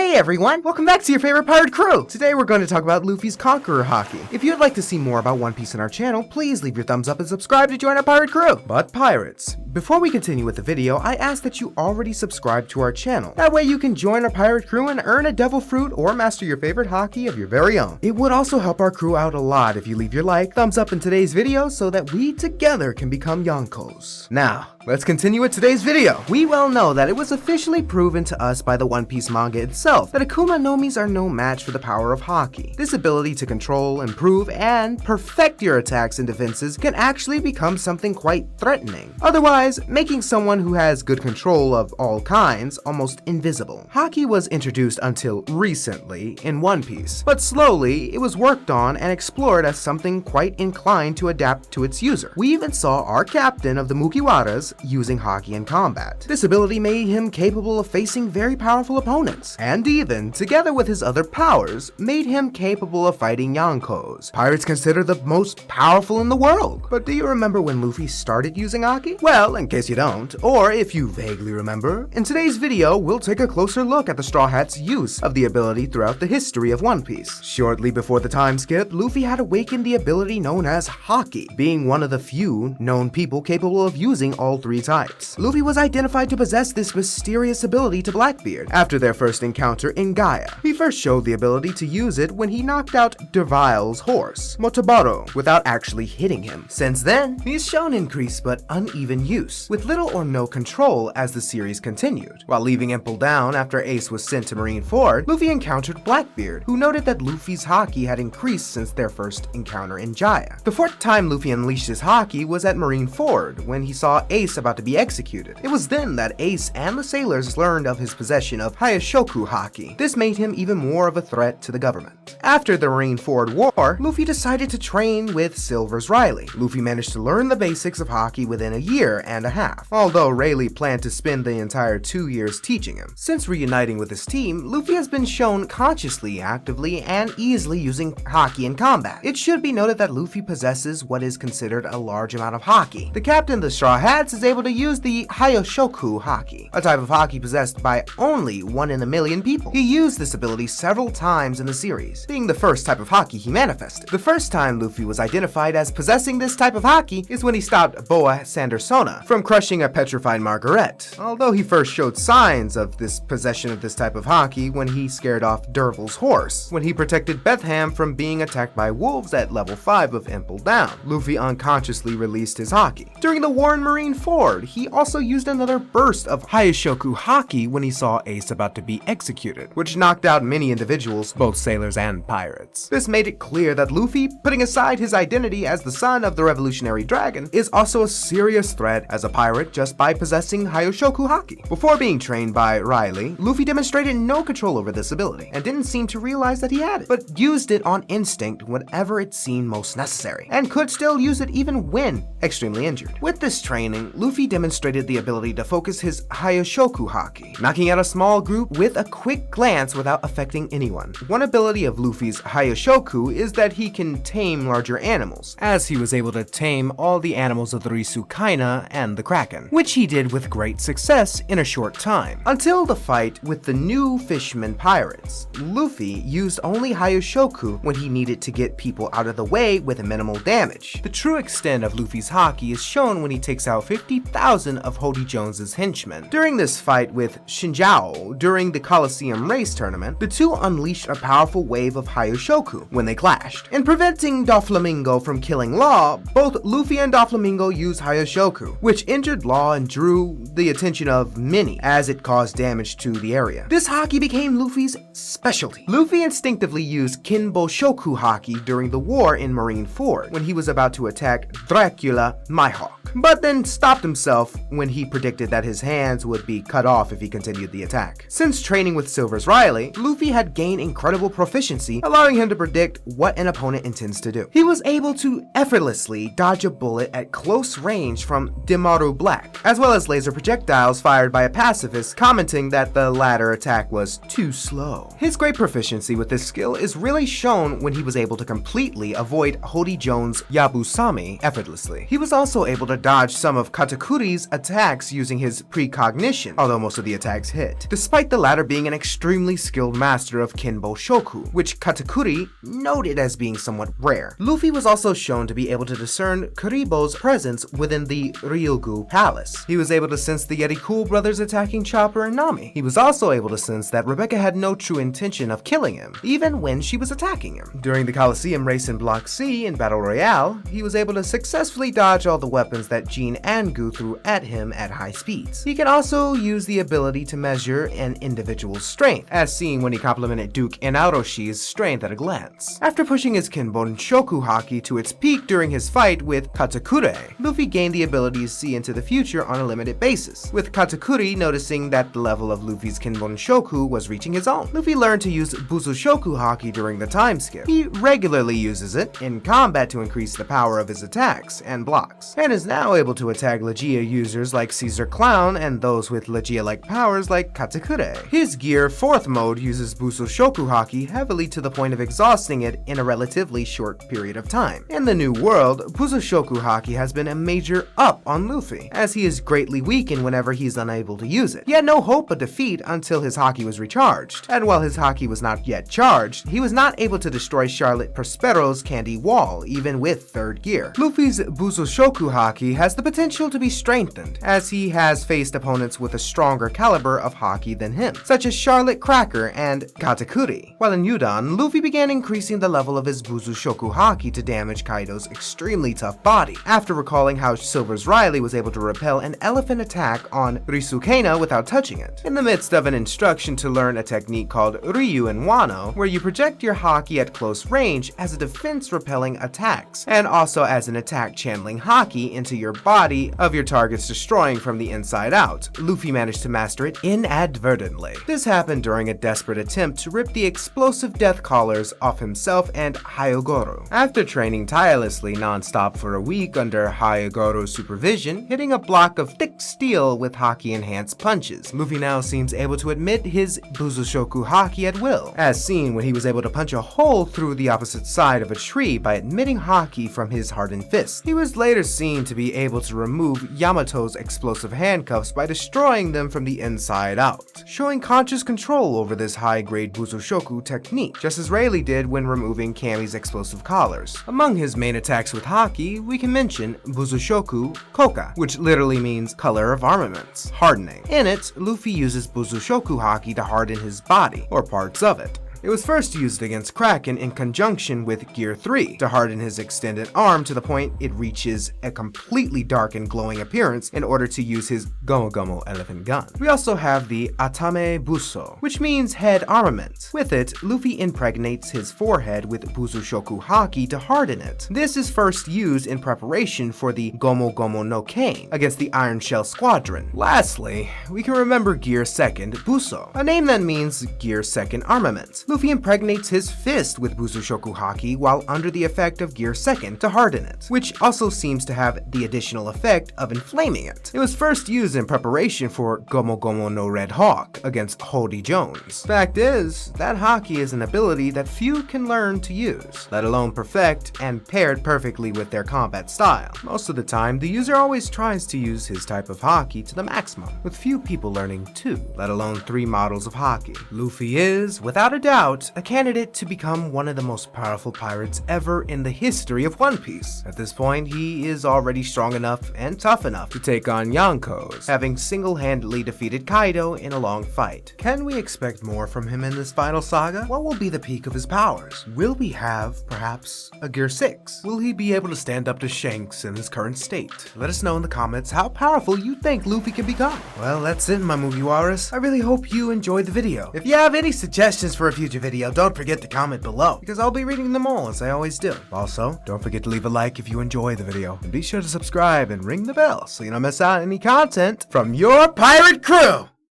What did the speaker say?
Hey everyone, welcome back to your favorite pirate crew! Today we're going to talk about Luffy's Conqueror Haki. If you'd like to see more about One Piece on our channel, please leave your thumbs up and subscribe to join our pirate crew. But pirates, before we continue with the video, I ask that you already subscribe to our channel. That way you can join our pirate crew and earn a devil fruit or master your favorite Haki of your very own. It would also help our crew out a lot if you leave your thumbs up in today's video so that we together can become Yonkos. Now, let's continue with today's video. We well know that it was officially proven to us by the One Piece manga itself that Akuma no Mis are no match for the power of Haki. This ability to control, improve, and perfect your attacks and defenses can actually become something quite threatening, otherwise making someone who has good control of all kinds almost invisible. Haki was introduced until recently in One Piece, but slowly it was worked on and explored as something quite inclined to adapt to its user. We even saw our captain of the Mugiwaras using Haki in combat. This ability made him capable of facing very powerful opponents, and even, together with his other powers, made him capable of fighting Yonkos, pirates considered the most powerful in the world. But do you remember when Luffy started using Haki? Well, in case you don't, or if you vaguely remember, in today's video we'll take a closer look at the Straw Hat's use of the ability throughout the history of One Piece. Shortly before the time skip, Luffy had awakened the ability known as Haki, being one of the few known people capable of using all three types. Luffy was identified to possess this mysterious ability to Blackbeard after their first encounter in Gaia. He first showed the ability to use it when he knocked out Dervile's horse, Motobaro, without actually hitting him. Since then, he's shown increased but uneven use, with little or no control as the series continued. While leaving Impel Down after Ace was sent to Marineford, Luffy encountered Blackbeard, who noted that Luffy's Haki had increased since their first encounter in Jaya. The fourth time Luffy unleashed his Haki was at Marineford, when he saw Ace about to be executed. It was then that Ace and the sailors learned of his possession of Hayashoku Haki. This made him even more of a threat to the government. After the Marineford War, Luffy decided to train with Silver's Rayleigh. Luffy managed to learn the basics of Haki within a year and a half, although Rayleigh planned to spend the entire 2 years teaching him. Since reuniting with his team, Luffy has been shown consciously, actively, and easily using Haki in combat. It should be noted that Luffy possesses what is considered a large amount of Haki. The captain of the Straw Hats is able to use the Hayashoku Haki, a type of Haki possessed by only 1 in a million people. He used this ability several times in the series, being the first type of Haki he manifested. The first time Luffy was identified as possessing this type of Haki is when he stopped Boa Sandersona from crushing a petrified Margaret, although he first showed signs of this possession of this type of Haki when he scared off Dervil's horse, when he protected Betham from being attacked by wolves at level 5 of Impel Down. Luffy unconsciously released his Haki. During the war in Marineford, he also used another burst of Hayashoku Haki when he saw Ace about to be executed, which knocked out many individuals, both sailors and pirates. This made it clear that Luffy, putting aside his identity as the son of the Revolutionary Dragon, is also a serious threat as a pirate just by possessing Hayashoku Haki. Before being trained by Rayleigh, Luffy demonstrated no control over this ability and didn't seem to realize that he had it, but used it on instinct whenever it seemed most necessary, and could still use it even when extremely injured. With this training, Luffy demonstrated the ability to focus his Hayashoku Haki, knocking out a small group with a quick glance without affecting anyone. One ability of Luffy's Hayashoku is that he can tame larger animals, as he was able to tame all the animals of the Risukaina and the Kraken, which he did with great success in a short time. Until the fight with the new fisherman pirates, Luffy used only Hayashoku when he needed to get people out of the way with minimal damage. The true extent of Luffy's Haki is shown when he takes out 50,000 of Hody Jones's henchmen. During this fight with Shinjao during the Colosseum race tournament, the two unleashed a powerful wave of Hayashoku when they clashed. In preventing Doflamingo from killing Law, both Luffy and Doflamingo used Hayashoku, which injured Law and drew the attention of many as it caused damage to the area. This Haki became Luffy's specialty. Luffy instinctively used Kinboshoku Haki during the war in Marineford when he was about to attack Dracula Mihawk, but then stopped himself when he predicted that his hands would be cut off if he continued the attack. Since training with Silver's Rayleigh, Luffy had gained incredible proficiency, allowing him to predict what an opponent intends to do. He was able to effortlessly dodge a bullet at close range from Demaru Black, as well as laser projectiles fired by a pacifist, commenting that the latter attack was too slow. His great proficiency with this skill is really shown when he was able to completely avoid Hody Jones' Yabusame effortlessly. He was also able to dodge some of Katakuri's attacks using his precognition, although most of the attacks hit, despite the latter being an extremely skilled master of Kinbo Shoku, which Katakuri noted as being somewhat rare. Luffy was also shown to be able to discern Kuribo's presence within the Ryugu Palace. He was able to sense the Yeti Cool brothers attacking Chopper and Nami. He was also able to sense that Rebecca had no true intention of killing him, even when she was attacking him. During the Coliseum race in Block C in Battle Royale, he was able to successfully dodge all the weapons that Jean and Gu threw at him at high speeds. He can also use the ability to measure an individual's strength, as seen when he complimented Duke and Aroshi's strength at a glance. After pushing his Kinbon Shoku Haki to its peak during his fight with Katakuri, Luffy gained the ability to see into the future on a limited basis, with Katakuri noticing that the level of Luffy's Kinbon Shoku was reaching his own. Luffy learned to use Buzu Shoku Haki during the time skip. He regularly uses it in combat to increase the power of his attacks and blocks, and is now able to attack Legia users like Caesar Clown and those with Legia-like powers like Katakuri. His Gear 4th mode uses Buzu Shoku Haki heavily to the point of exhausting it in a relatively short period of time. In the new world, Buzu Shoku Haki has been a major up on Luffy, as he is greatly weakened whenever he is unable to use it. He had no hope of defeat until his Haki was recharged, and while his Haki was not yet charged, he was not able to destroy Charlotte Prospero's Candy Wall, even with 3rd gear. Luffy's Buzu Shoku Haki has the potential to be strengthened, as he has faced opponents with a stronger caliber of Haki than him, such as Charlotte Cracker and Katakuri. While in Udon, Luffy began increasing the level of his Buzu Shoku Haki to damage Kaido's extremely tough body, after recalling how Silver's Riley was able to repel an elephant attack on Risukena without touching it. In the midst of an instruction to learn a technique called Ryu and Wano, where you project your Haki at close range as a defense repelling attacks, and also as an attack channeling Haki into your body of your targets destroying from the inside out, Luffy managed to master it inadvertently. This happened during a desperate attempt to rip the explosive death collars off himself and Hyogoro. After training tirelessly non-stop for a week under Hyogoro's supervision, hitting a block of thick steel with Haki-enhanced punches, Luffy now seems able to admit his Buzu Shoku Haki at will, as seen when he was able to punch a hole through the opposite side of a tree by admitting Haki from his hardened fist. He was later seen to be able to remove Yamato's explosive handcuffs by destroying them from the inside out, showing conscious control over this high-grade Buzu Shoku technique, just as Rayleigh did when removing Kami's explosive collars. Among his main attacks with Haki, we can mention Buzu Shoku Koka, which literally means color of armaments, hardening. In it, Luffy uses Buzu Shoku Haki to harden his body, or parts of it. It was first used against Kraken in conjunction with Gear 3 to harden his extended arm to the point it reaches a completely dark and glowing appearance in order to use his Gomu Gomu elephant gun. We also have the Atame Buso, which means head armament. With it, Luffy impregnates his forehead with Buzu Shoku Haki to harden it. This is first used in preparation for the Gomu Gomu no Cane against the Iron Shell Squadron. Lastly, we can remember Gear 2nd Buso, a name that means Gear 2nd Armament. Luffy impregnates his fist with Buzu Shoku Haki while under the effect of Gear 2nd to harden it, which also seems to have the additional effect of inflaming it. It was first used in preparation for Gomu Gomu no Red Hawk against Hody Jones. Fact is, that Haki is an ability that few can learn to use, let alone perfect and paired perfectly with their combat style. Most of the time, the user always tries to use his type of Haki to the maximum, with few people learning 2, let alone 3 models of Haki. Luffy is, without a doubt, a candidate to become one of the most powerful pirates ever in the history of One Piece. At this point, he is already strong enough and tough enough to take on Yonkos, having single-handedly defeated Kaido in a long fight. Can we expect more from him in this final saga? What will be the peak of his powers? Will we have, perhaps, a Gear 6? Will he be able to stand up to Shanks in his current state? Let us know in the comments how powerful you think Luffy can become. Well, that's it, my Mugiwaras. I really hope you enjoyed the video. If you have any suggestions for a future video, don't forget to comment below, because I'll be reading them all as I always do. Also, don't forget to leave a like if you enjoy the video, and be sure to subscribe and ring the bell so you don't miss out on any content from your pirate crew!